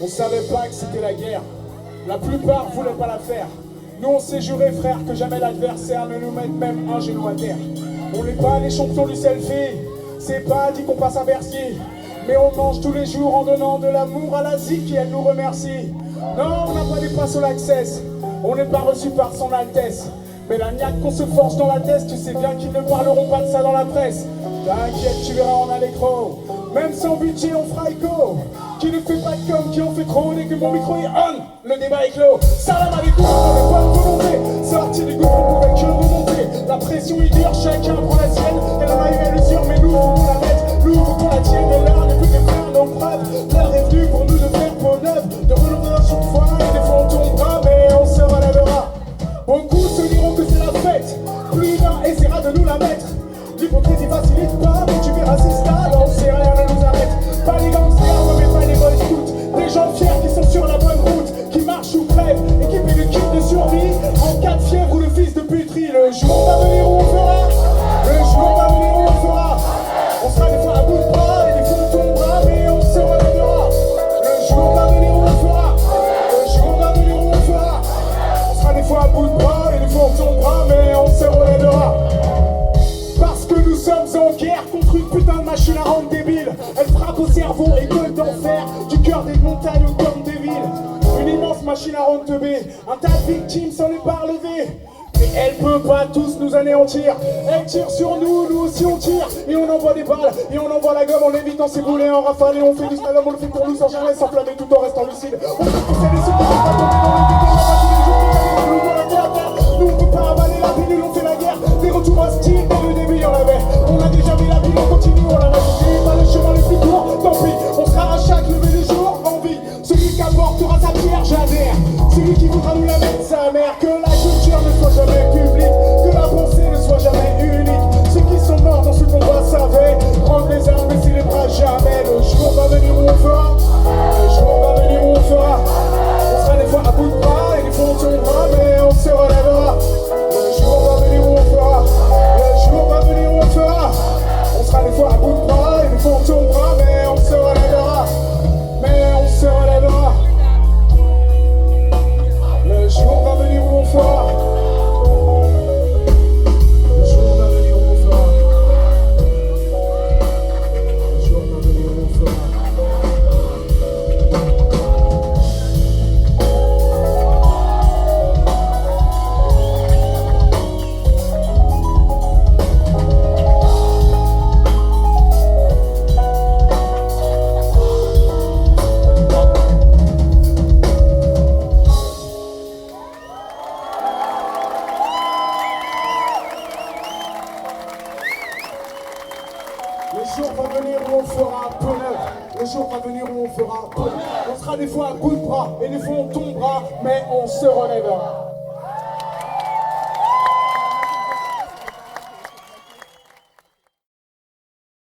On savait pas que c'était la guerre. La plupart voulaient pas la faire. Nous on s'est juré frère que jamais l'adversaire ne nous mette même un genou à terre. On n'est pas les champions du selfie. C'est pas dit qu'on passe à Bercy. Mais on mange tous les jours en donnant de l'amour à l'Asie qui elle nous remercie. Non, on n'a pas des passes au l'access. On n'est pas reçu par son Altesse. Mais la niaque qu'on se force dans la tête, tu sais bien qu'ils ne parleront pas de ça dans la presse. T'inquiète, tu verras, on a l'écran. Même sans budget, on fera écho. Qui ne fait pas de com, qui en fait trop. Dès que mon micro est on, le débat est clos. Salam alaikum, on n'est pas de volonté. Sorti du gouffre, on pouvait que remonter. La pression est dure, chacun prend la sienne. Elle en a eu, elle usure, mais nous, faut qu'on la mette. Nous, faut qu'on la tienne. Et l'heure n'est plus de faire nos preuves. L'heure est venue pour nous de faire peau neuve. De renouveler un chaque fois, et des fois on tombera, mais on se relèvera. Beaucoup se diront que c'est la fête. Plus d'un essaiera de nous la mettre. L'hypocrisie facilite pas, mais tu verras si stable, on sait rien ne nous arrête. Pas les gangsters, mais pas les boys scouts. Des gens fiers qui sont sur la bonne route, qui marchent ou crèvent, équipés de kits de survie. En cas de fièvre ou de fils de puterie, le jour va venir où on fera. Le jour va venir où on fera. On sera des fois à bout de bras, et des fois on tombera, mais on se relèvera. Le jour va venir où on fera. Le jour va venir où on fera. On sera des fois à bout de bras, et des fois on tombera, mais on se relèvera. Parce que nous sommes en guerre contre une putain de machine à rendre débile. Elle frappe au cerveau et gueule d'enfer, du cœur des montagnes au corps des villes. Une immense machine à rendre teubé, un tas de victimes sans les pas relevés. Mais elle peut pas tous nous anéantir. Elle tire sur nous, nous aussi on tire. Et on envoie des balles, et on envoie la gomme en évitant ses boulets en rafale. Et on fait du slalom, on le fait pour nous sans jamais s'enflammer tout en restant lucide. On peut pousser les sauts, on peut pas tomber dans le vide. On va tous les jours, on va la terre. Nous on peut pas avaler la pilule, on fait la guerre. Des retours hostiles, dès le début y'en avait. On a déjà mis la ville, on continue, on l'a dit. Pas le chemin le plus court, tant pis. On sera à chaque lever du jour en vie. Celui qui apportera sa pierre, j'adhère. Celui qui voudra nous la mettre, sa mère. Que la culture ne soit jamais publique, que la pensée ne soit jamais unique. Ceux qui sont morts dans ce combat savaient prendre les armes, baisser les bras jamais. Le jour va venir où on fera. Le jour va venir où on fera. On sera des fois à bout de bras et des fois on tombera, mais on se relèvera. Le jour va venir où on fera. Le jour va venir où on fera. On sera des fois à bout de bras et des fois on tombera, mais on se relèvera. Mais on se relèvera. Le jour va venir où on fera. Le jour va venir où on fera. Le jour va venir où on fera. Le jour va venir où on fera peu neuf. Le jour va venir où on fera peu neuf. On sera des fois à bout de bras et des fois on tombera, mais on se relèvera.